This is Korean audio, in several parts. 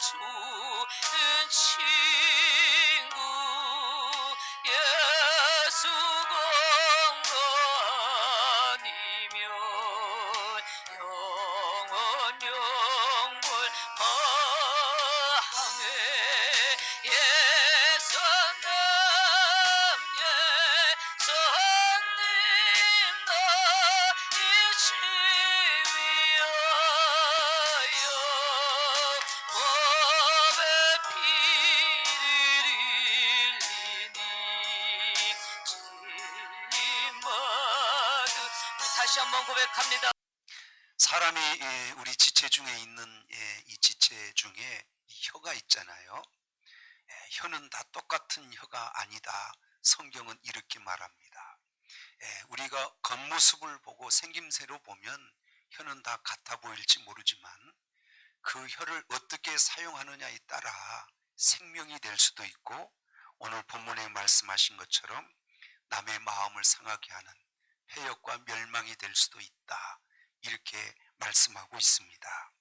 주는 친구 예수 공원이면 영원 영불 방에 예수님 예수님 너희 지위하여 법의 피를 흘리니 진리마드 다시 한번 고백합니다. 사람이 우리 지체 중에 있는 이 지체 중에 이 혀가 있잖아요. 혀는 다 똑같은 혀가 아니다. 성경은 이렇게 말합니다. 우리가 겉모습을 보고 생김새로 보면 혀는 다 같아 보일지 모르지만 그 혀를 어떻게 사용하느냐에 따라 생명이 될 수도 있고 오늘 본문에 말씀하신 것처럼 남의 마음을 상하게 하는 폐역과 멸망이 될 수도 있다. 이렇게 말씀하고 있습니다.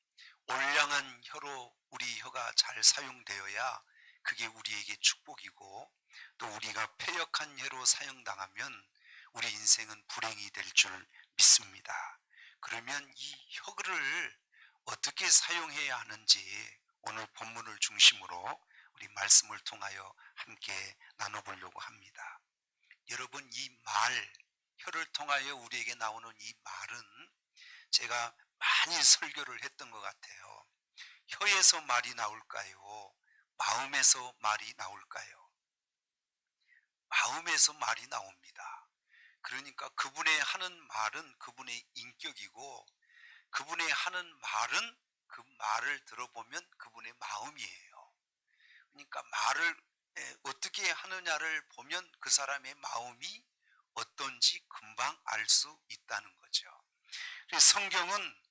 올량한 혀로 우리 혀가 잘 사용되어야 그게 우리에게 축복이고 또 우리가 폐역한 혀로 사용당하면 우리 인생은 불행이 될 줄 믿습니다. 그러면 이 혀를 어떻게 사용해야 하는지 오늘 본문을 중심으로 우리 말씀을 통하여 함께 나눠보려고 합니다. 여러분, 이 말, 혀를 통하여 우리에게 나오는 이 말은 제가 많이 설교를 했던 것 같아요. 혀에서 말이 나올까요? 마음에서 말이 나올까요? 마음에서 말이 나옵니다. 그러니까 그분의 하는 말은 그분의 인격이고 그분의 하는 말은 그 말을 들어보면 그분의 마음이에요. 그러니까 말을 어떻게 하느냐를 보면 그 사람의 마음이 어떤지 금방 알 수 있다는 거죠. 성경은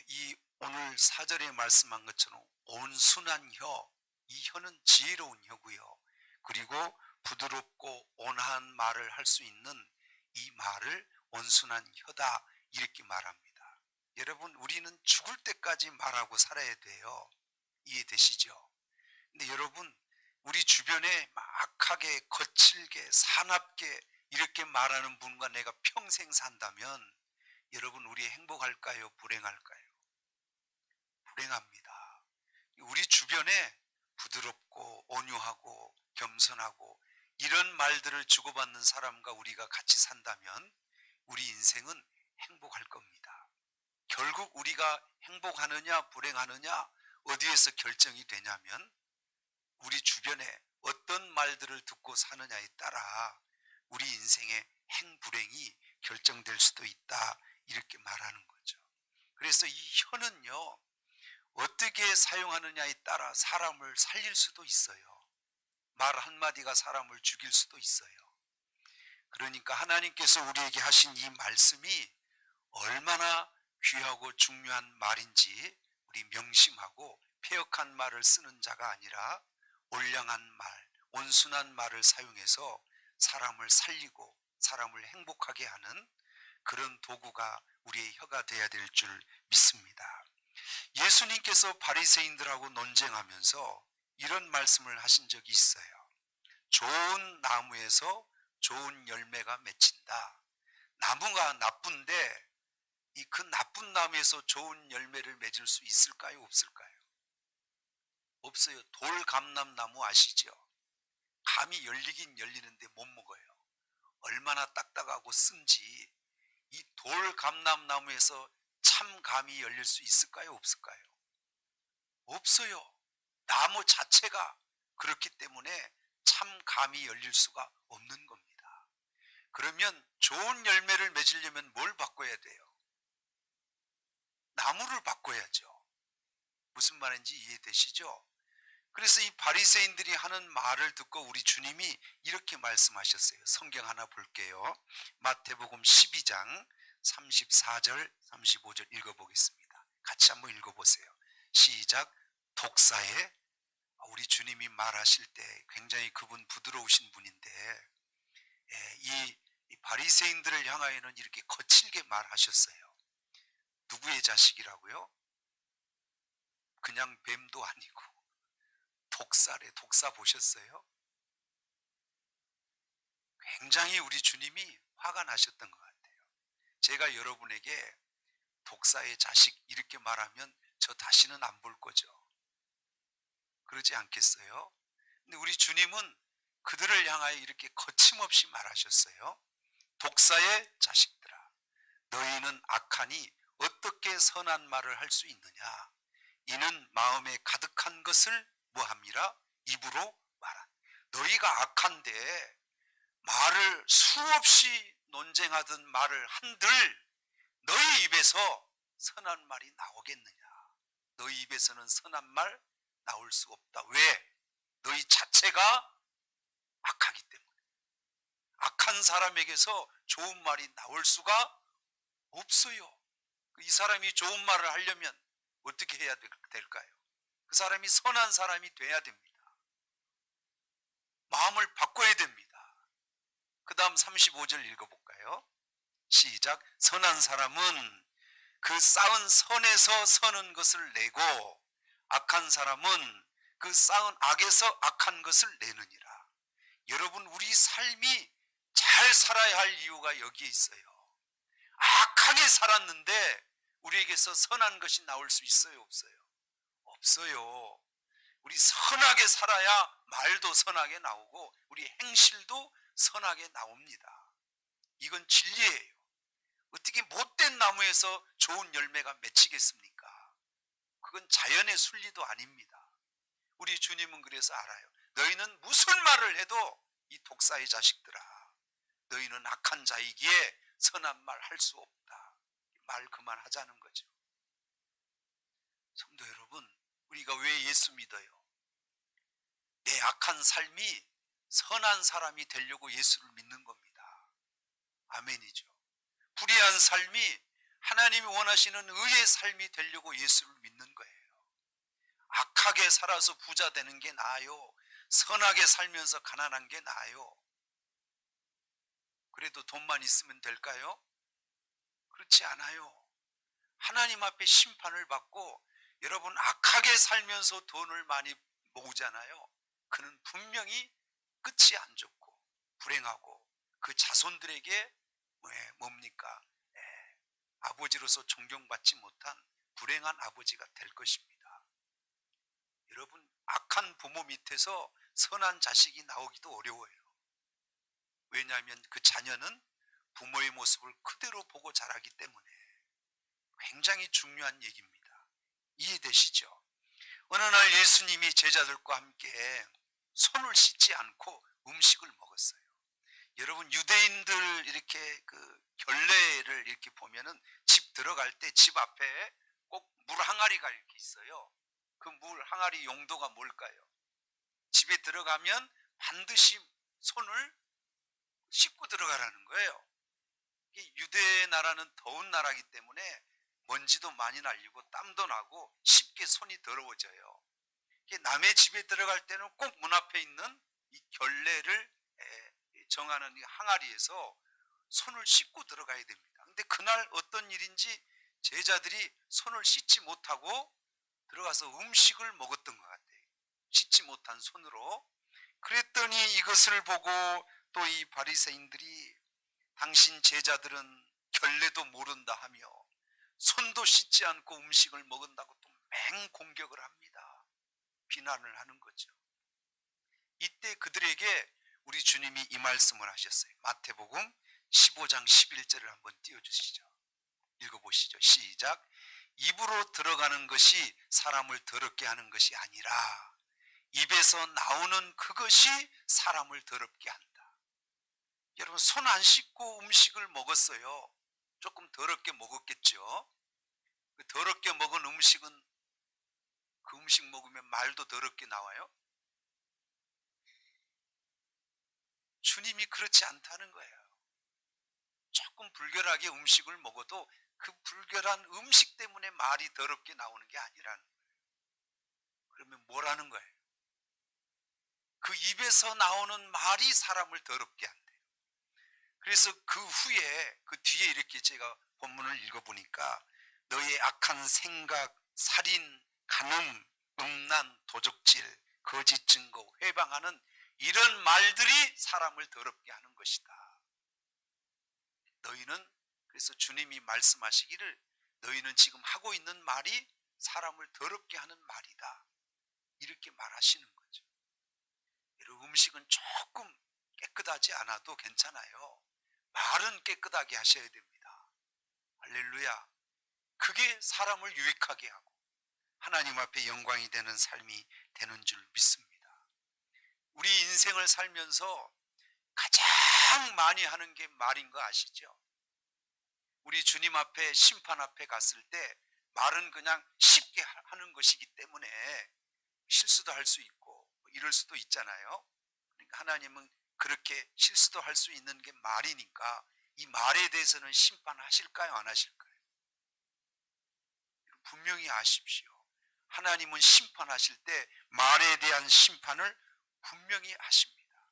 이 오늘 4절에 말씀한 것처럼 온순한 혀, 이 혀는 지혜로운 혀고요. 그리고 부드럽고 온화한 말을 할 수 있는 이 말을 온순한 혀다 이렇게 말합니다. 여러분, 우리는 죽을 때까지 말하고 살아야 돼요. 이해되시죠? 근데 여러분, 우리 주변에 막하게 거칠게 사납게 이렇게 말하는 분과 내가 평생 산다면 여러분, 우리 행복할까요? 불행할까요? 불행합니다. 우리 주변에 부드럽고 온유하고 겸손하고 이런 말들을 주고받는 사람과 우리가 같이 산다면 우리 인생은 행복할 겁니다. 결국 우리가 행복하느냐 불행하느냐 어디에서 결정이 되냐면 우리 주변에 어떤 말들을 듣고 사느냐에 따라 우리 인생의 행불행이 결정될 수도 있다 이렇게 말하는 거죠. 그래서 이 혀는요 어떻게 사용하느냐에 따라 사람을 살릴 수도 있어요. 말 한마디가 사람을 죽일 수도 있어요. 그러니까 하나님께서 우리에게 하신 이 말씀이 얼마나 귀하고 중요한 말인지 우리 명심하고 폐역한 말을 쓰는 자가 아니라 올량한 말, 온순한 말을 사용해서 사람을 살리고 사람을 행복하게 하는 그런 도구가 우리의 혀가 되어야 될 줄 믿습니다. 예수님께서 바리새인들하고 논쟁하면서 이런 말씀을 하신 적이 있어요. 좋은 나무에서 좋은 열매가 맺힌다. 나무가 나쁜데 그 나쁜 나무에서 좋은 열매를 맺을 수 있을까요? 없을까요? 없어요. 돌감람나무 아시죠? 감이 열리긴 열리는데 못 먹어요. 얼마나 딱딱하고 쓴지. 이 돌감람나무에서 참감이 열릴 수 있을까요? 없을까요? 없어요. 나무 자체가 그렇기 때문에 참감이 열릴 수가 없는 겁니다. 그러면 좋은 열매를 맺으려면 뭘 바꿔야 돼요? 나무를 바꿔야죠. 무슨 말인지 이해되시죠? 그래서 이 바리새인들이 하는 말을 듣고 우리 주님이 이렇게 말씀하셨어요. 성경 하나 볼게요. 마태복음 12장 34절 35절 읽어보겠습니다. 같이 한번 읽어보세요. 시작. 독사에 우리 주님이 말하실 때 굉장히 그분 부드러우신 분인데 이 바리새인들을 향하여는 이렇게 거칠게 말하셨어요. 누구의 자식이라고요? 그냥 그냥 뱀도 아니고 독사래. 독사 보셨어요? 굉장히 우리 주님이 화가 나셨던 것 같아요. 제가 여러분에게 독사의 자식 이렇게 말하면 저 다시는 안 볼 거죠. 그러지 않겠어요? 근데 우리 주님은 그들을 향하여 이렇게 거침없이 말하셨어요. 독사의 자식들아, 너희는 악하니 어떻게 선한 말을 할 수 있느냐? 이는 마음에 가득한 것을 뭐함이라? 입으로 말한. 너희가 악한데 말을 수없이 논쟁하던 말을 한들 너희 입에서 선한 말이 나오겠느냐? 너희 입에서는 선한 말 나올 수 없다. 왜? 너희 자체가 악하기 때문에. 악한 사람에게서 좋은 말이 나올 수가 없어요. 이 사람이 좋은 말을 하려면 어떻게 해야 될까요? 그 사람이 선한 사람이 돼야 됩니다. 마음을 바꿔야 됩니다. 그 다음 35절 읽어볼까요? 시작. 선한 사람은 그 쌓은 선에서 서는 것을 내고 악한 사람은 그 쌓은 악에서 악한 것을 내느니라. 여러분, 우리 삶이 잘 살아야 할 이유가 여기에 있어요. 악하게 살았는데 우리에게서 선한 것이 나올 수 있어요, 없어요? 없어요. 우리 선하게 살아야 말도 선하게 나오고 우리 행실도 선하게 나옵니다. 이건 진리예요. 어떻게 못된 나무에서 좋은 열매가 맺히겠습니까? 그건 자연의 순리도 아닙니다. 우리 주님은 그래서 알아요. 너희는 무슨 말을 해도 이 독사의 자식들아, 너희는 악한 자이기에 선한 말 할 수 없다. 말 그만하자는 거죠. 성도 여러분, 우리가 왜 예수 믿어요? 내 악한 삶이 선한 사람이 되려고 예수를 믿는 겁니다. 아멘이죠. 불의한 삶이 하나님이 원하시는 의의 삶이 되려고 예수를 믿는 거예요. 악하게 살아서 부자 되는 게 나아요? 선하게 살면서 가난한 게 나아요? 그래도 돈만 있으면 될까요? 그렇지 않아요. 하나님 앞에 심판을 받고 여러분 악하게 살면서 돈을 많이 모으잖아요. 그는 분명히 끝이 안 좋고 불행하고 그 자손들에게 뭡니까? 아버지로서 존경받지 못한 불행한 아버지가 될 것입니다. 여러분, 악한 부모 밑에서 선한 자식이 나오기도 어려워요. 왜냐하면 그 자녀는 부모의 모습을 그대로 보고 자라기 때문에. 굉장히 중요한 얘기입니다. 이해되시죠? 어느 날 예수님이 제자들과 함께 손을 씻지 않고 음식을 먹었어요. 여러분, 유대인들 이렇게 그 결례를 이렇게 보면은 집 들어갈 때 집 앞에 꼭 물 항아리가 이렇게 있어요. 그 물 항아리 용도가 뭘까요? 집에 들어가면 반드시 손을 씻고 들어가라는 거예요. 유대 나라는 더운 나라이기 때문에 먼지도 많이 날리고 땀도 나고 쉽게 손이 더러워져요. 남의 집에 들어갈 때는 꼭 문 앞에 있는 이 결례를 정하는 이 항아리에서 손을 씻고 들어가야 됩니다. 근데 그날 어떤 일인지 제자들이 손을 씻지 못하고 들어가서 음식을 먹었던 것 같아요. 씻지 못한 손으로. 그랬더니 이것을 보고 또 이 바리새인들이 당신 제자들은 결례도 모른다 하며 손도 씻지 않고 음식을 먹은다고 또 맹공격을 합니다. 비난을 하는 거죠. 이때 그들에게 우리 주님이 이 말씀을 하셨어요. 마태복음 15장 11절을 한번 띄워주시죠. 읽어보시죠. 시작. 입으로 들어가는 것이 사람을 더럽게 하는 것이 아니라 입에서 나오는 그것이 사람을 더럽게 한다. 여러분, 손 안 씻고 음식을 먹었어요. 조금 더럽게 먹었겠죠. 그 더럽게 먹은 음식은 그 음식 먹으면 말도 더럽게 나와요? 주님이 그렇지 않다는 거예요. 조금 불결하게 음식을 먹어도 그 불결한 음식 때문에 말이 더럽게 나오는 게 아니라는 거예요. 그러면 뭐라는 거예요? 그 입에서 나오는 말이 사람을 더럽게 한대요. 그래서 그 후에 그 뒤에 이렇게 제가 본문을 읽어보니까 너의 악한 생각, 살인, 간음, 음란, 도적질, 거짓 증거, 회방하는 이런 말들이 사람을 더럽게 하는 것이다. 너희는 그래서 주님이 말씀하시기를 너희는 지금 하고 있는 말이 사람을 더럽게 하는 말이다. 이렇게 말하시는 거죠. 여러분, 음식은 조금 깨끗하지 않아도 괜찮아요. 말은 깨끗하게 하셔야 됩니다. 할렐루야. 그게 사람을 유익하게 하고 하나님 앞에 영광이 되는 삶이 되는 줄 믿습니다. 우리 인생을 살면서 가장 많이 하는 게 말인 거 아시죠? 우리 주님 앞에 심판 앞에 갔을 때 말은 그냥 쉽게 하는 것이기 때문에 실수도 할 수 있고 이럴 수도 있잖아요. 그러니까 하나님은 그렇게 실수도 할 수 있는 게 말이니까 이 말에 대해서는 심판하실까요, 안 하실까요? 분명히 아십시오. 하나님은 심판하실 때 말에 대한 심판을 분명히 하십니다.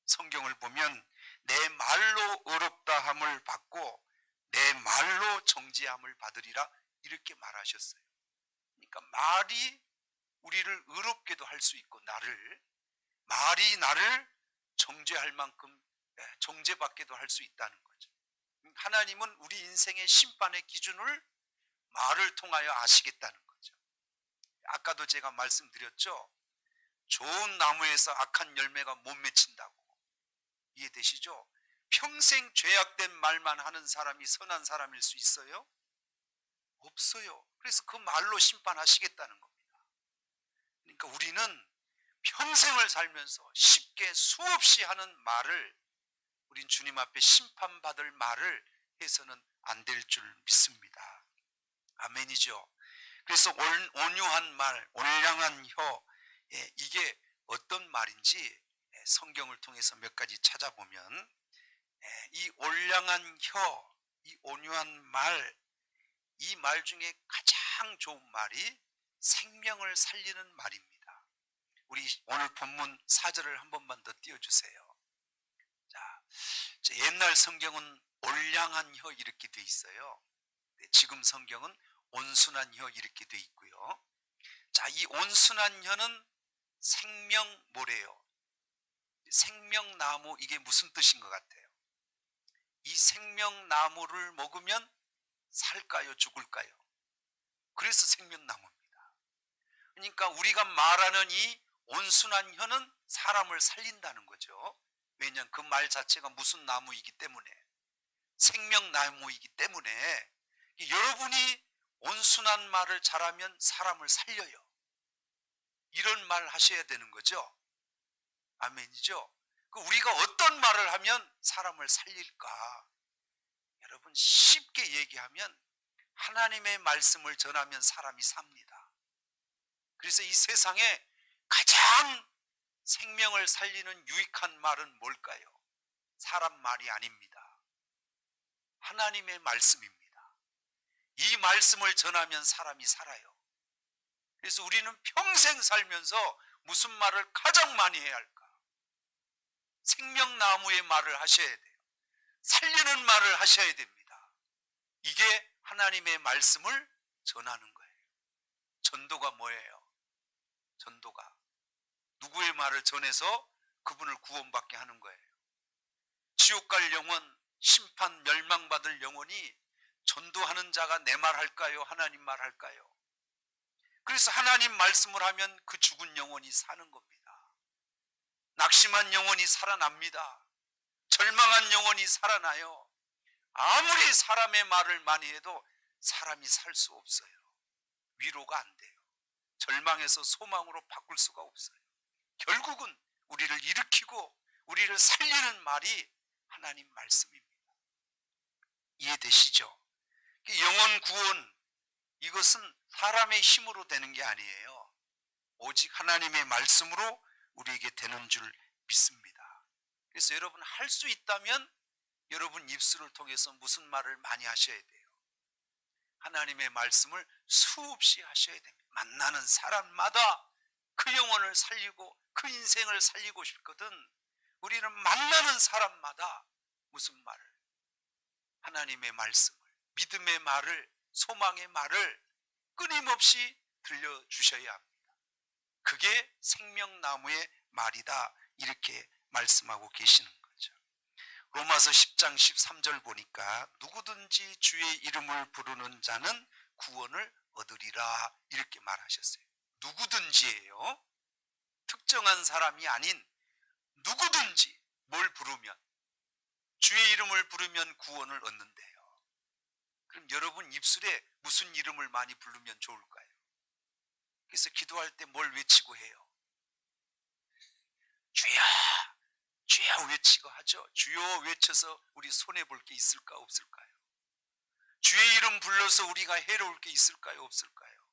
성경을 보면 내 말로 의롭다 함을 받고 내 말로 정죄함을 받으리라 이렇게 말하셨어요. 그러니까 말이 우리를 의롭게도 할 수 있고 말이 나를 정죄할 만큼 정죄받게도 할 수 있다는 거죠. 하나님은 우리 인생의 심판의 기준을 말을 통하여 아시겠다는 거죠. 아까도 제가 말씀드렸죠. 좋은 나무에서 악한 열매가 못 맺힌다고. 이해되시죠? 평생 죄악된 말만 하는 사람이 선한 사람일 수 있어요? 없어요. 그래서 그 말로 심판하시겠다는 겁니다. 그러니까 우리는 평생을 살면서 쉽게 수없이 하는 말을 우린 주님 앞에 심판받을 말을 해서는 안 될 줄 믿습니다. 아멘이죠. 그래서 온유한 말, 온량한 혀, 이게 어떤 말인지 성경을 통해서 몇 가지 찾아보면 이 온량한 혀, 이 온유한 말, 이 말 중에 가장 좋은 말이 생명을 살리는 말입니다. 우리 오늘 본문 4절을 한 번만 더 띄워주세요. 자, 옛날 성경은 온량한 혀 이렇게 돼 있어요. 지금 성경은 온순한 혀 이렇게 돼 있고요. 자, 이 온순한 혀는 생명모래요. 생명나무, 이게 무슨 뜻인 것 같아요? 이 생명나무를 먹으면 살까요, 죽을까요? 그래서 생명나무입니다. 그러니까 우리가 말하는 이 온순한 혀는 사람을 살린다는 거죠. 왜냐하면 그 말 자체가 무슨 나무이기 때문에, 생명나무이기 때문에 여러분이 온순한 말을 잘하면 사람을 살려요. 이런 말 하셔야 되는 거죠. 아멘이죠. 우리가 어떤 말을 하면 사람을 살릴까? 여러분, 쉽게 얘기하면 하나님의 말씀을 전하면 사람이 삽니다. 그래서 이 세상에 가장 생명을 살리는 유익한 말은 뭘까요? 사람 말이 아닙니다. 하나님의 말씀입니다. 이 말씀을 전하면 사람이 살아요. 그래서 우리는 평생 살면서 무슨 말을 가장 많이 해야 할까? 생명나무의 말을 하셔야 돼요. 살리는 말을 하셔야 됩니다. 이게 하나님의 말씀을 전하는 거예요. 전도가 뭐예요? 전도가 누구의 말을 전해서 그분을 구원받게 하는 거예요. 지옥 갈 영혼, 심판 멸망받을 영혼이 전도하는 자가 내 말 할까요? 하나님 말 할까요? 그래서 하나님 말씀을 하면 그 죽은 영혼이 사는 겁니다. 낙심한 영혼이 살아납니다. 절망한 영혼이 살아나요. 아무리 사람의 말을 많이 해도 사람이 살 수 없어요. 위로가 안 돼요. 절망에서 소망으로 바꿀 수가 없어요. 결국은 우리를 일으키고 우리를 살리는 말이 하나님 말씀입니다. 이해되시죠? 영혼 구원, 이것은 사람의 힘으로 되는 게 아니에요. 오직 하나님의 말씀으로 우리에게 되는 줄 믿습니다. 그래서 여러분, 할 수 있다면 여러분 입술을 통해서 무슨 말을 많이 하셔야 돼요? 하나님의 말씀을 수없이 하셔야 됩니다. 만나는 사람마다 그 영혼을 살리고 그 인생을 살리고 싶거든. 우리는 만나는 사람마다 무슨 말을? 하나님의 말씀을, 믿음의 말을, 소망의 말을 끊임없이 들려주셔야 합니다. 그게 생명나무의 말이다, 이렇게 말씀하고 계시는 거죠. 로마서 10장 13절 보니까 누구든지 주의 이름을 부르는 자는 구원을 얻으리라, 이렇게 말하셨어요. 누구든지예요. 특정한 사람이 아닌 누구든지 뭘 부르면, 주의 이름을 부르면 구원을 얻는데요. 그럼 여러분 입술에 무슨 이름을 많이 부르면 좋을까요? 그래서 기도할 때 뭘 외치고 해요? 주여, 주여 외치고 하죠. 주여 외쳐서 우리 손해볼 게 있을까 없을까요? 주의 이름 불러서 우리가 해로울 게 있을까요 없을까요?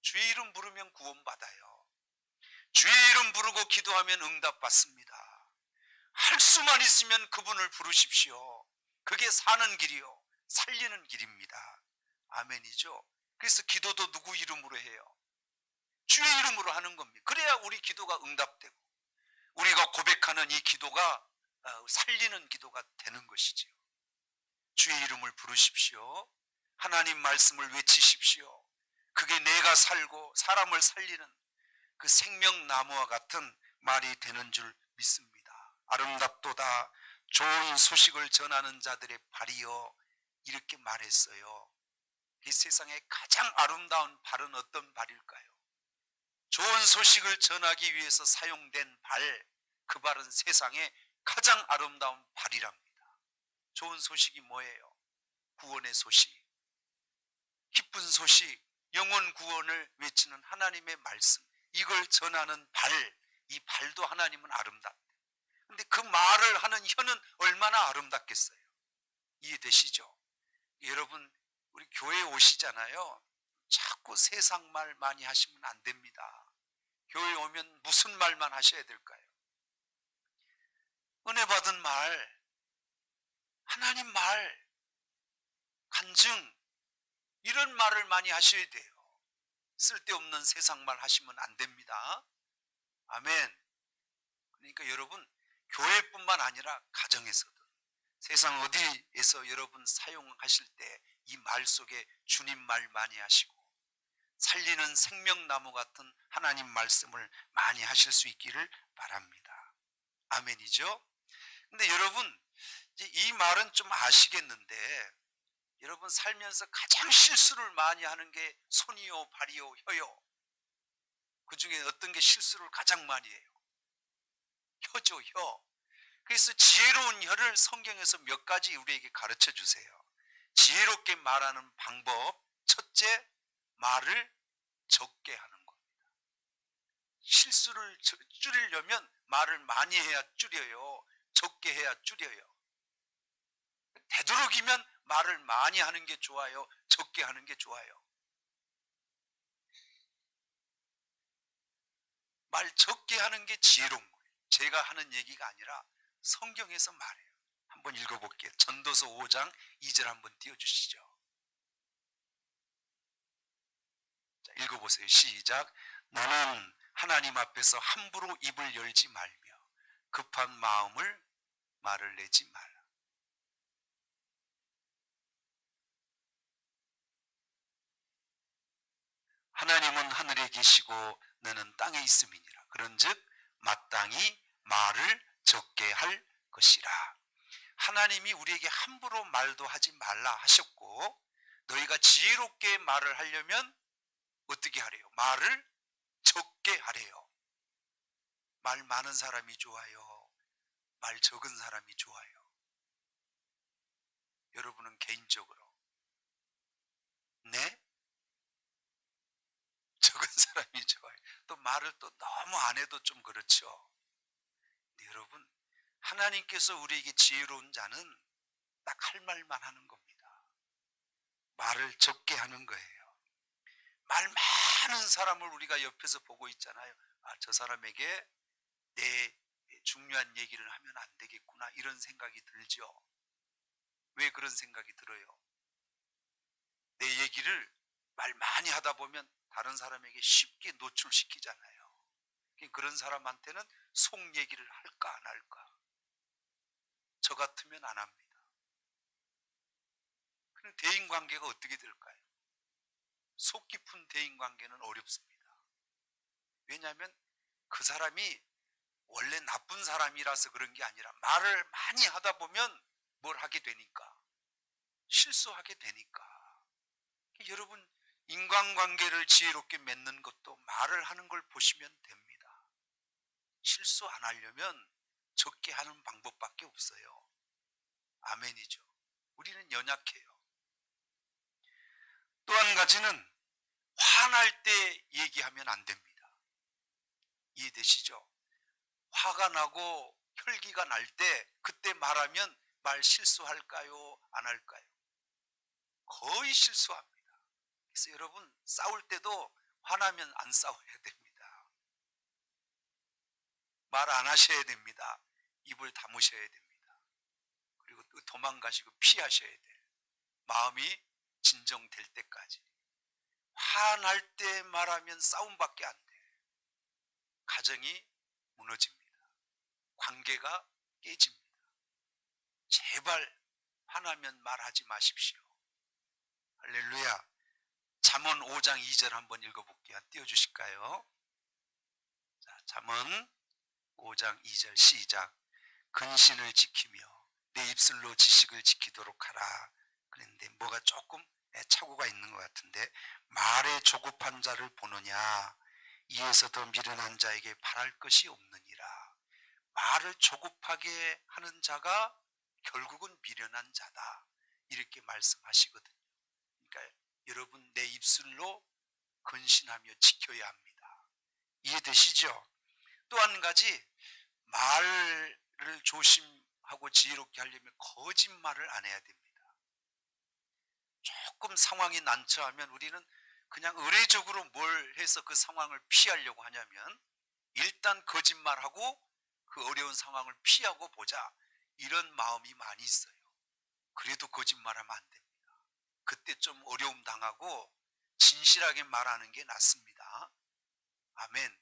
주의 이름 부르면 구원받아요. 주의 이름 부르고 기도하면 응답받습니다. 할 수만 있으면 그분을 부르십시오. 그게 사는 길이요, 살리는 길입니다. 아멘이죠. 그래서 기도도 누구 이름으로 해요? 주의 이름으로 하는 겁니다. 그래야 우리 기도가 응답되고 우리가 고백하는 이 기도가 살리는 기도가 되는 것이지요. 주의 이름을 부르십시오. 하나님 말씀을 외치십시오. 그게 내가 살고 사람을 살리는 그 생명나무와 같은 말이 되는 줄 믿습니다. 아름답도다 좋은 소식을 전하는 자들의 발이여, 이렇게 말했어요. 이 세상에 가장 아름다운 발은 어떤 발일까요? 좋은 소식을 전하기 위해서 사용된 발, 그 발은 세상에 가장 아름다운 발이랍니다. 좋은 소식이 뭐예요? 구원의 소식, 기쁜 소식, 영혼 구원을 외치는 하나님의 말씀, 이걸 전하는 발, 이 발도 하나님은 아름답다. 근데 그 말을 하는 혀는 얼마나 아름답겠어요. 이해되시죠? 여러분, 우리 교회에 오시잖아요. 자꾸 세상 말 많이 하시면 안 됩니다. 교회에 오면 무슨 말만 하셔야 될까요? 은혜 받은 말, 하나님 말, 간증, 이런 말을 많이 하셔야 돼요. 쓸데없는 세상 말 하시면 안 됩니다. 아멘. 그러니까 여러분, 교회뿐만 아니라 가정에서도, 세상 어디에서 여러분 사용하실 때 이 말 속에 주님 말 많이 하시고 살리는 생명나무 같은 하나님 말씀을 많이 하실 수 있기를 바랍니다. 아멘이죠? 근데 여러분, 이 말은 좀 아시겠는데, 여러분 살면서 가장 실수를 많이 하는 게 손이요, 발이요, 혀요. 그 중에 어떤 게 실수를 가장 많이 해요? 혀죠, 혀. 그래서 지혜로운 혀를 성경에서 몇 가지 우리에게 가르쳐 주세요. 지혜롭게 말하는 방법, 첫째, 말을 적게 하는 겁니다. 실수를 줄이려면 말을 많이 해야 줄여요, 적게 해야 줄여요. 되도록이면 말을 많이 하는 게 좋아요, 적게 하는 게 좋아요? 말 적게 하는 게 지혜로운 거예요. 제가 하는 얘기가 아니라 성경에서 말해요. 한번 읽어볼게요. 전도서 5장 2절 한번 띄워주시죠. 자, 읽어보세요. 시작. 너는 하나님 앞에서 함부로 입을 열지 말며 급한 말을 내지 말라. 하나님은 하늘에 계시고 너는 땅에 있음이니라. 그런즉 마땅히 말을 적게 할 것이라. 하나님이 우리에게 함부로 말도 하지 말라 하셨고, 너희가 지혜롭게 말을 하려면 어떻게 하래요? 말을 적게 하래요. 말 많은 사람이 좋아요, 말 적은 사람이 좋아요? 여러분은 개인적으로? 네? 적은 사람이 좋아요. 또 말을 또 너무 안 해도 좀 그렇죠. 여러분, 하나님께서 우리에게 지혜로운 자는 딱 할 말만 하는 겁니다. 말을 적게 하는 거예요. 말 많은 사람을 우리가 옆에서 보고 있잖아요. 아, 저 사람에게 내 중요한 얘기를 하면 안 되겠구나, 이런 생각이 들죠. 왜 그런 생각이 들어요? 내 얘기를 말 많이 하다 보면 다른 사람에게 쉽게 노출시키잖아요. 그런 사람한테는 속 얘기를 할까 안 할까? 저 같으면 안 합니다. 그럼 대인관계가 어떻게 될까요? 속 깊은 대인관계는 어렵습니다. 왜냐하면 그 사람이 원래 나쁜 사람이라서 그런 게 아니라 말을 많이 하다 보면 뭘 하게 되니까, 실수하게 되니까. 여러분, 인간관계를 지혜롭게 맺는 것도 말을 하는 걸 보시면 됩니다. 실수 안 하려면 적게 하는 방법밖에 없어요. 아멘이죠. 우리는 연약해요. 또 한 가지는 화날 때 얘기하면 안 됩니다. 이해되시죠? 화가 나고 혈기가 날 때 그때 말하면 말 실수할까요? 안 할까요? 거의 실수합니다. 그래서 여러분, 싸울 때도 화나면 안 싸워야 됩니다. 말 안 하셔야 됩니다. 입을 다무셔야 됩니다. 그리고 또 도망가시고 피하셔야 돼요. 마음이 진정될 때까지. 화날 때 말하면 싸움밖에 안 돼. 가정이 무너집니다. 관계가 깨집니다. 제발 화나면 말하지 마십시오. 할렐루야. 잠언 5장 2절 한번 읽어볼게요. 띄워주실까요? 자, 잠언 5장 2절 시작. 근신을 지키며 내 입술로 지식을 지키도록 하라. 그런데 뭐가 조금 착오가 있는 것 같은데, 말에 조급한 자를 보느냐, 이에서 더 미련한 자에게 바랄 것이 없느니라. 말을 조급하게 하는 자가 결국은 미련한 자다, 이렇게 말씀하시거든요. 그러니까 여러분, 내 입술로 근신하며 지켜야 합니다. 이해되시죠? 또 한 가지, 말을 조심하고 지혜롭게 하려면 거짓말을 안 해야 됩니다. 조금 상황이 난처하면 우리는 그냥 의례적으로 뭘 해서 그 상황을 피하려고 하냐면, 일단 거짓말하고 그 어려운 상황을 피하고 보자, 이런 마음이 많이 있어요. 그래도 거짓말하면 안 됩니다. 그때 좀 어려움 당하고 진실하게 말하는 게 낫습니다. 아멘.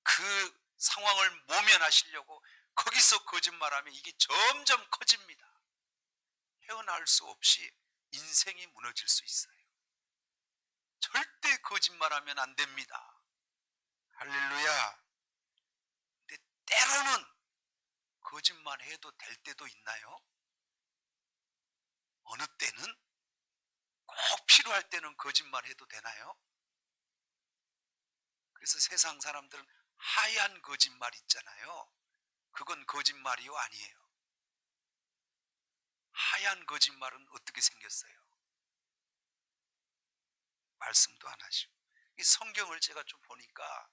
그 상황을 모면하시려고 거기서 거짓말하면 이게 점점 커집니다. 헤어나올 수 없이 인생이 무너질 수 있어요. 절대 거짓말하면 안 됩니다. 할렐루야. 근데 때로는 거짓말해도 될 때도 있나요? 어느 때는? 꼭 필요할 때는 거짓말해도 되나요? 그래서 세상 사람들은 하얀 거짓말 있잖아요. 그건 거짓말이요, 아니에요? 하얀 거짓말은 어떻게 생겼어요? 말씀도 안 하시고. 이 성경을 제가 좀 보니까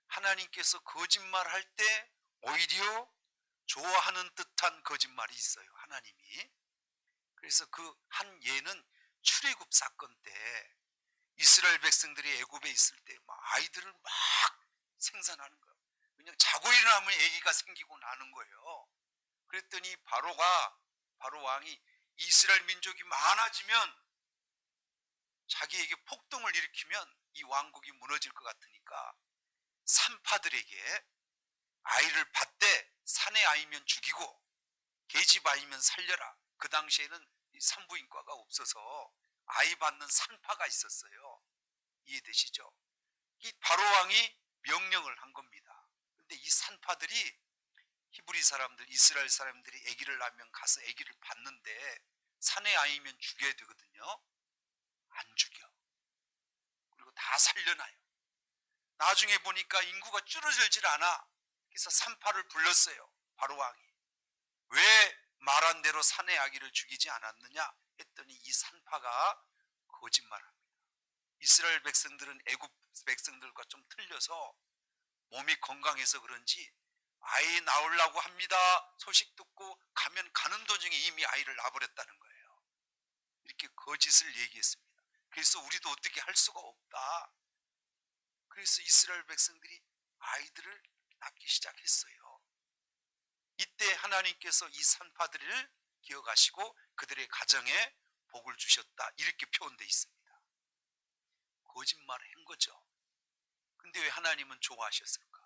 하나님께서 거짓말할 때 오히려 좋아하는 듯한 거짓말이 있어요, 하나님이. 그래서 그 한 예는 출애굽 사건 때 이스라엘 백성들이 애굽에 있을 때 아이들을 막 생산하는 거예요. 그냥 자고 일어나면 아기가 생기고 나는 거예요. 그랬더니 바로 왕이 이스라엘 민족이 많아지면 자기에게 폭동을 일으키면 이 왕국이 무너질 것 같으니까 산파들에게 아이를 받되 산의 아이면 죽이고 계집 아이면 살려라. 그 당시에는 이 산부인과가 없어서 아이 받는 산파가 있었어요. 이해되시죠? 이 바로 왕이 명령을 한 겁니다. 근데 이 산파들이 히브리 사람들, 이스라엘 사람들이 아기를 낳으면 가서 아기를 받는데 산의 아이면 죽여야 되거든요. 안 죽여. 그리고 다 살려놔요. 나중에 보니까 인구가 줄어들질 않아. 그래서 산파를 불렀어요, 바로 왕이. 왜 말한 대로 산의 아기를 죽이지 않았느냐 했더니 이 산파가 거짓말합니다. 이스라엘 백성들은 애굽 백성들과 좀 틀려서 몸이 건강해서 그런지 아이 낳으려고 합니다 소식 듣고 가면 가는 도중에 이미 아이를 낳아버렸다는 거예요. 이렇게 거짓을 얘기했습니다. 그래서 우리도 어떻게 할 수가 없다. 그래서 이스라엘 백성들이 아이들을 낳기 시작했어요. 이때 하나님께서 이 산파들을 기억하시고 그들의 가정에 복을 주셨다, 이렇게 표현되어 있습니다. 거짓말을 한 거죠. 근데 왜 하나님은 좋아하셨을까?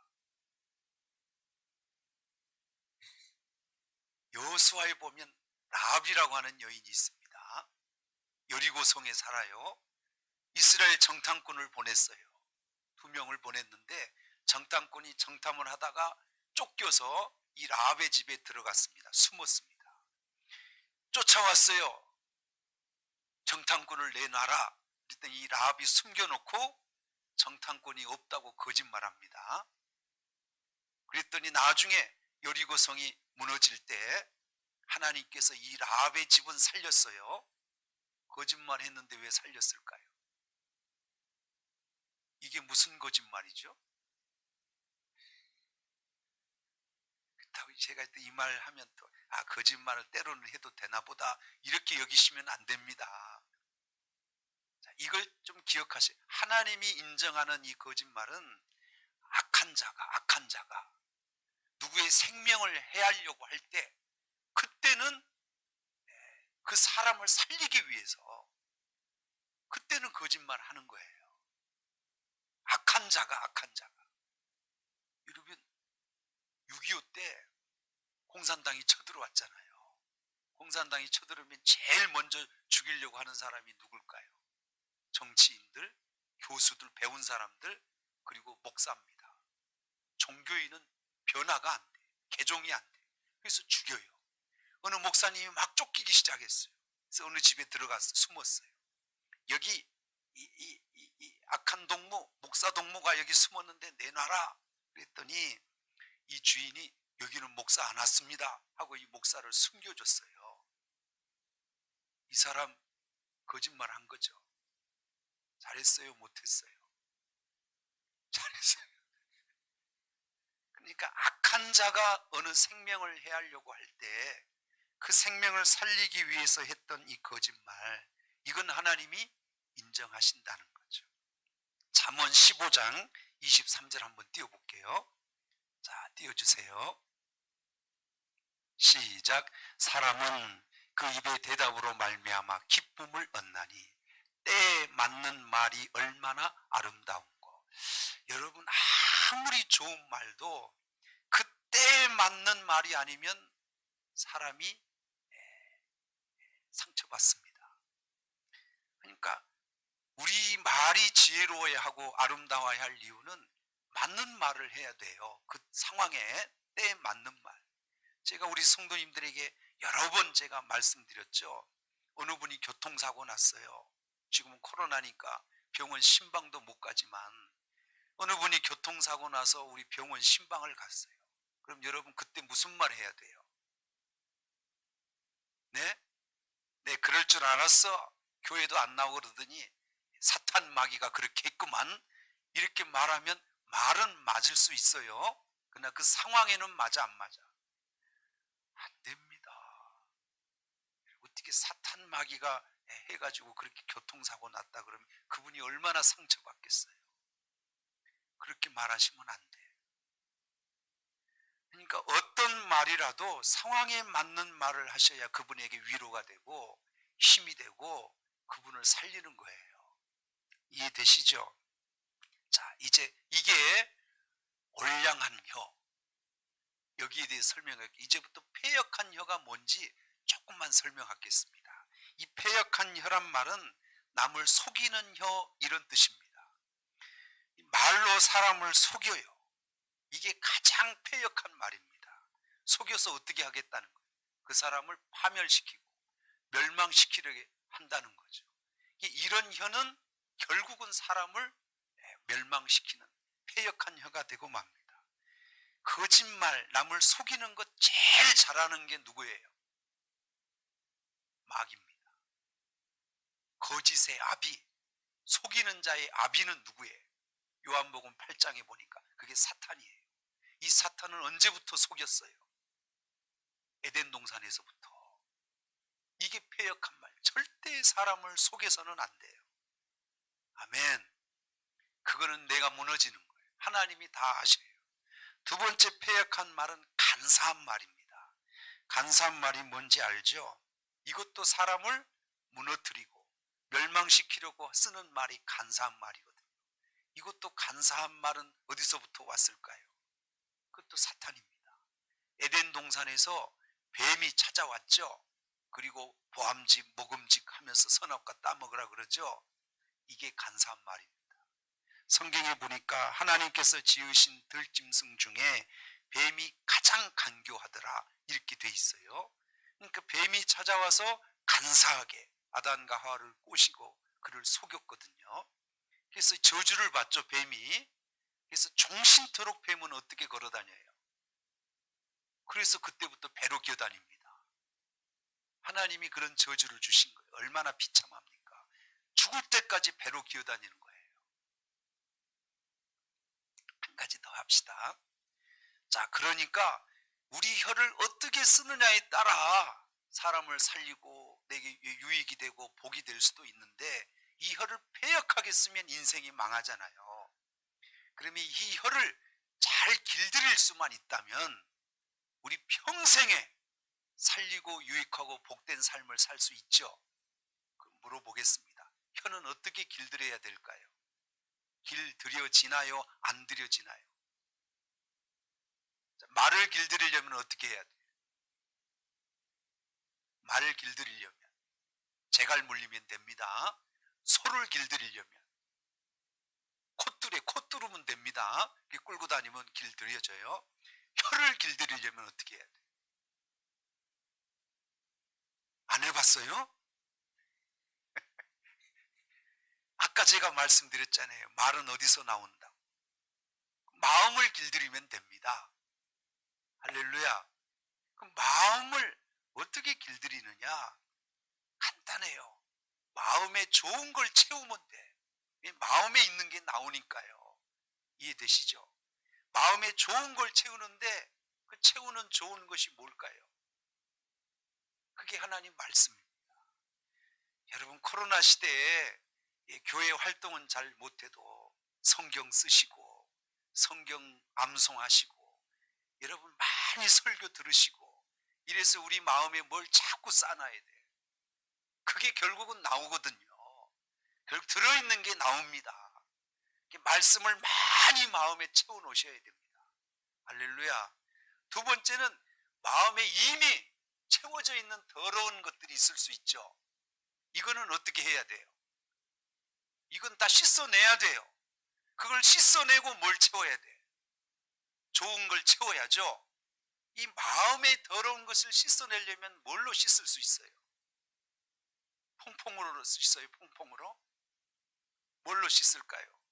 여호수아에 보면 라합이라고 하는 여인이 있습니다. 여리고성에 살아요. 이스라엘 정탐꾼을 보냈어요. 2명을 보냈는데 정탐꾼이 정탐을 하다가 쫓겨서 이 라합의 집에 들어갔습니다. 숨었습니다. 쫓아왔어요. 정탐꾼을 내놔라. 그랬더니 이 라합이 숨겨놓고 정탐꾼이 없다고 거짓말합니다. 그랬더니 나중에 여리고성이 무너질 때 하나님께서 이 라합의 집은 살렸어요. 거짓말했는데 왜 살렸을까요? 이게 무슨 거짓말이죠? 그렇다고 제가 이 말 하면 또 거짓말을 때로는 해도 되나 보다 이렇게 여기시면 안 됩니다. 자, 이걸 좀 기억하세요. 하나님이 인정하는 이 거짓말은 악한 자가 누구의 생명을 해하려고 할 때 그때는 그 사람을 살리기 위해서 그때는 거짓말 하는 거예요. 악한 자가 여러분 6.25 때 공산당이 쳐들어왔잖아요. 공산당이 쳐들어오면 제일 먼저 죽이려고 하는 사람이 누굴까요? 정치인들, 교수들, 배운 사람들, 그리고 목사입니다. 종교인은 변화가 안 돼. 개종이 안 돼. 그래서 죽여요. 어느 목사님이 막 쫓기기 시작했어요. 그래서 어느 집에 들어가서 숨었어요. 여기 이 악한 동무, 목사 동무가 여기 숨었는데 내놔라. 그랬더니 이 주인이 여기는 목사 안 왔습니다 하고 이 목사를 숨겨줬어요. 이 사람 거짓말 한 거죠. 잘했어요, 못했어요? 잘했어요. 그러니까 악한 자가 어느 생명을 해하려고 할 때 그 생명을 살리기 위해서 했던 이 거짓말, 이건 하나님이 인정하신다는 거죠. 잠언 15장 23절 한번 띄워볼게요. 자, 띄워주세요. 시작. 사람은 그 입의 대답으로 말미암아 기쁨을 얻나니 때에 맞는 말이 얼마나 아름다운고. 여러분, 아무리 좋은 말도 그 때에 맞는 말이 아니면 사람이 상처받습니다. 그러니까 우리 말이 지혜로워야 하고 아름다워야 할 이유는 맞는 말을 해야 돼요. 그 상황에 때에 맞는 말. 제가 우리 성도님들에게 여러 번 제가 말씀드렸죠. 어느 분이 교통사고 났어요. 지금은 코로나니까 병원 신방도 못 가지만 어느 분이 교통사고 나서 우리 병원 신방을 갔어요. 그럼 여러분 그때 무슨 말 해야 돼요? 네, 그럴 줄 알았어. 교회도 안 나오고 그러더니 사탄 마귀가 그렇게 했구만. 이렇게 말하면 말은 맞을 수 있어요. 그러나 그 상황에는 맞아 안 맞아? 안 됩니다. 어떻게 사탄 마귀가 해가지고 그렇게 교통사고 났다 그러면 그분이 얼마나 상처받겠어요. 그렇게 말하시면 안 돼. 그러니까 어떤 말이라도 상황에 맞는 말을 하셔야 그분에게 위로가 되고 힘이 되고 그분을 살리는 거예요. 이해되시죠? 자, 이제 이게 올량한 혀, 여기에 대해 설명할게요. 이제부터 패역한 혀가 뭔지 조금만 설명하겠습니다. 이 패역한 혀란 말은 남을 속이는 혀, 이런 뜻입니다. 말로 사람을 속여요. 이게 가장 패역한 말입니다. 속여서 어떻게 하겠다는 거예요? 그 사람을 파멸시키고 멸망시키려고 한다는 거죠. 이런 혀는 결국은 사람을 멸망시키는 패역한 혀가 되고 맙니다. 거짓말, 남을 속이는 것 제일 잘하는 게 누구예요? 마귀입니다. 거짓의 아비, 속이는 자의 아비는 누구예요? 요한복음 8장에 보니까 그게 사탄이에요. 이 사탄은 언제부터 속였어요? 에덴 동산에서부터. 이게 패역한 말. 절대 사람을 속여서는 안 돼요. 아멘. 그거는 내가 무너지는 거예요. 하나님이 다 하셔요. 두 번째 패역한 말은 간사한 말입니다. 간사한 말이 뭔지 알죠? 이것도 사람을 무너뜨리고 멸망시키려고 쓰는 말이 간사한 말이거든요. 이것도 간사한 말은 어디서부터 왔을까요? 그것도 사탄입니다. 에덴 동산에서 뱀이 찾아왔죠. 그리고 보암직, 먹음직 하면서 선악과 따먹으라 그러죠. 이게 간사한 말입니다. 성경에 보니까 하나님께서 지으신 들짐승 중에 뱀이 가장 간교하더라 이렇게 돼 있어요. 그러니까 뱀이 찾아와서 간사하게 아담과 하와를 꼬시고 그를 속였거든요. 그래서 저주를 받죠, 뱀이. 그래서 종신토록 뱀은 어떻게 걸어 다녀요? 그래서 그때부터 배로 기어다닙니다. 하나님이 그런 저주를 주신 거예요. 얼마나 비참합니까? 죽을 때까지 배로 기어다니는 거예요. 한 가지 더 합시다. 자, 그러니까 우리 혀를 어떻게 쓰느냐에 따라 사람을 살리고 내게 유익이 되고 복이 될 수도 있는데, 이 혀를 패역하게 쓰면 인생이 망하잖아요. 그러면 이 혀를 잘 길들일 수만 있다면 우리 평생에 살리고 유익하고 복된 삶을 살 수 있죠. 물어보겠습니다. 혀는 어떻게 길들여야 될까요? 길들여지나요? 안 들여지나요? 말을 길들이려면 어떻게 해야 돼요? 말을 길들이려면 재갈 물리면 됩니다. 소를 길들이려면 콧줄에 코 뚫으면 됩니다. 끌고 다니면 길들여져요. 혀를 길들이려면 어떻게 해야 돼요? 안 해봤어요? 아까 제가 말씀드렸잖아요. 말은 어디서 나온다고? 마음을 길들이면 됩니다. 할렐루야. 그럼 마음을 어떻게 길들이느냐? 간단해요. 마음에 좋은 걸 채우면 돼. 마음에 있는 게 나오니까요. 이해되시죠? 마음에 좋은 걸 채우는데 그 채우는 좋은 것이 뭘까요? 그게 하나님 말씀입니다. 여러분, 코로나 시대에 교회 활동은 잘 못해도 성경 쓰시고 성경 암송하시고 여러분 많이 설교 들으시고 이래서 우리 마음에 뭘 자꾸 쌓아놔야 돼요. 그게 결국은 나오거든요. 결국 들어있는 게 나옵니다. 말씀을 많이 마음에 채워 놓으셔야 됩니다. 할렐루야. 두 번째는 마음에 이미 채워져 있는 더러운 것들이 있을 수 있죠. 이거는 어떻게 해야 돼요? 이건 다 씻어내야 돼요. 그걸 씻어내고 뭘 채워야 돼? 좋은 걸 채워야죠. 이 마음에 더러운 것을 씻어내려면 뭘로 씻을 수 있어요? 퐁퐁으로 씻어요. 퐁퐁으로? 뭘로 씻을까요?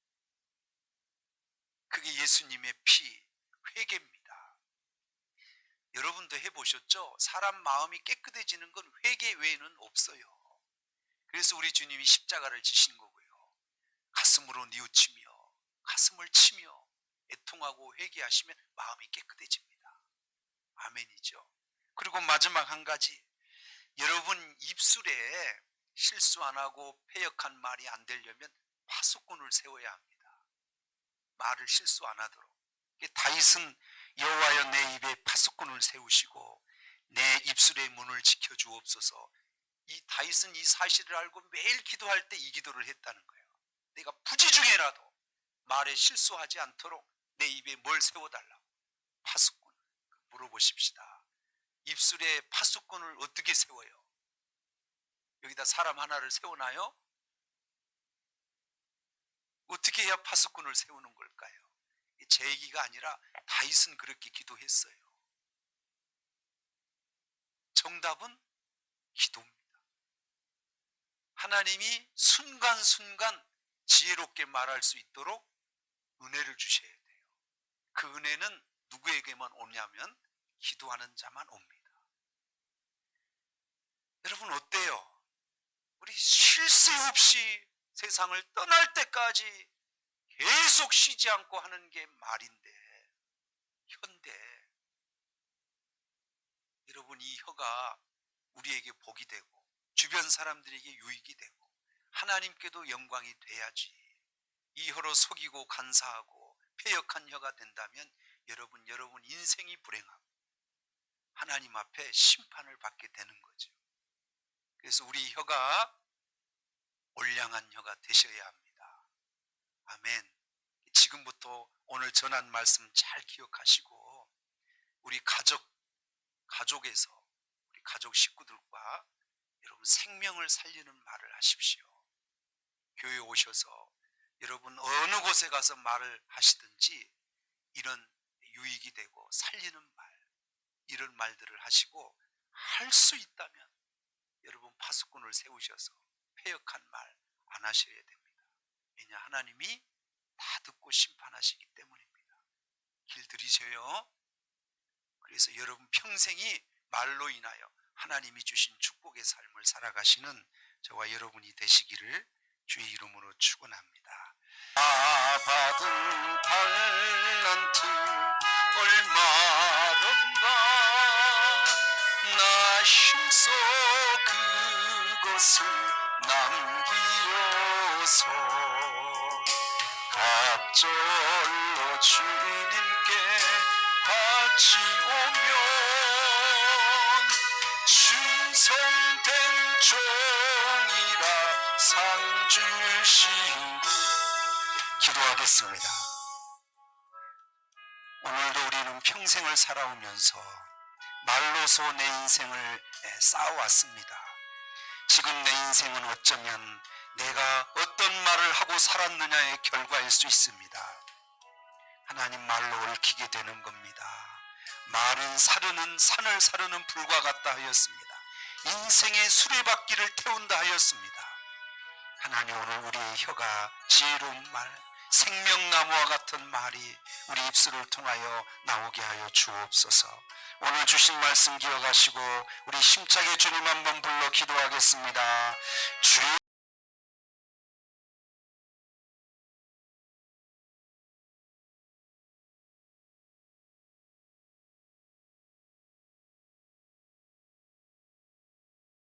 그게 예수님의 피, 회개입니다. 여러분도 해보셨죠? 사람 마음이 깨끗해지는 건 회개 외에는 없어요. 그래서 우리 주님이 십자가를 지신 거고요. 가슴으로 뉘우치며 가슴을 치며 애통하고 회개하시면 마음이 깨끗해집니다. 아멘이죠. 그리고 마지막 한 가지, 여러분 입술에 실수 안 하고 패역한 말이 안 되려면 파수꾼을 세워야 합니다. 말을 실수 안 하도록. 다윗은 여호와여 내 입에 파수꾼을 세우시고 내 입술의 문을 지켜주옵소서. 이 다윗은 이 사실을 알고 매일 기도할 때 이 기도를 했다는 거예요. 내가 부지중에라도 말에 실수하지 않도록 내 입에 뭘 세워달라고? 파수꾼. 물어보십시다. 입술에 파수꾼을 어떻게 세워요? 여기다 사람 하나를 세우나요? 어떻게 해야 파수꾼을 세우는 걸까요? 제 얘기가 아니라 다윗은 그렇게 기도했어요. 정답은 기도입니다. 하나님이 순간순간 지혜롭게 말할 수 있도록 은혜를 주셔야 돼요. 그 은혜는 누구에게만 오냐면 기도하는 자만 옵니다. 여러분 어때요? 우리 쉴 새 없이 세상을 떠날 때까지 계속 쉬지 않고 하는 게 말인데, 혀인데, 여러분 이 혀가 우리에게 복이 되고 주변 사람들에게 유익이 되고 하나님께도 영광이 돼야지. 이 혀로 속이고 간사하고 패역한 혀가 된다면 여러분 인생이 불행하고 하나님 앞에 심판을 받게 되는 거죠. 그래서 우리 혀가 올량한 혀가 되셔야 합니다. 아멘. 지금부터 오늘 전한 말씀 잘 기억하시고 우리 가족에서 우리 가족 식구들과 여러분 생명을 살리는 말을 하십시오. 교회에 오셔서 여러분 어느 곳에 가서 말을 하시든지 이런 유익이 되고 살리는 말, 이런 말들을 하시고, 할 수 있다면 여러분 파수꾼을 세우셔서 패역한 말 안 하셔야 됩니다. 왜냐, 하나님이 다 듣고 심판하시기 때문입니다. 길들이셔요. 그래서 여러분 평생이 말로 인하여 하나님이 주신 축복의 삶을 살아가시는 저와 여러분이 되시기를 주의 이름으로 축원합니다. 받은 달란트 얼마런가, 나 힘써 그것을 남기어서 갑절로 주님께 바치오면 충성된 종이라 상 주시니. 기도하겠습니다. 오늘도 우리는 평생을 살아오면서 말로서 내 인생을 쌓아왔습니다. 지금 내 인생은 어쩌면 내가 어떤 말을 하고 살았느냐의 결과일 수 있습니다. 하나님, 말로 얽히게 되는 겁니다. 말은 사르는 산을 사르는 불과 같다 하였습니다. 인생의 수레바퀴를 태운다 하였습니다. 하나님, 오늘 우리의 혀가 지혜로운 말, 생명나무와 같은 말이 우리 입술을 통하여 나오게 하여 주옵소서. 오늘 주신 말씀 기억하시고 우리 힘차게 주님 한번 불러 기도하겠습니다. 주여.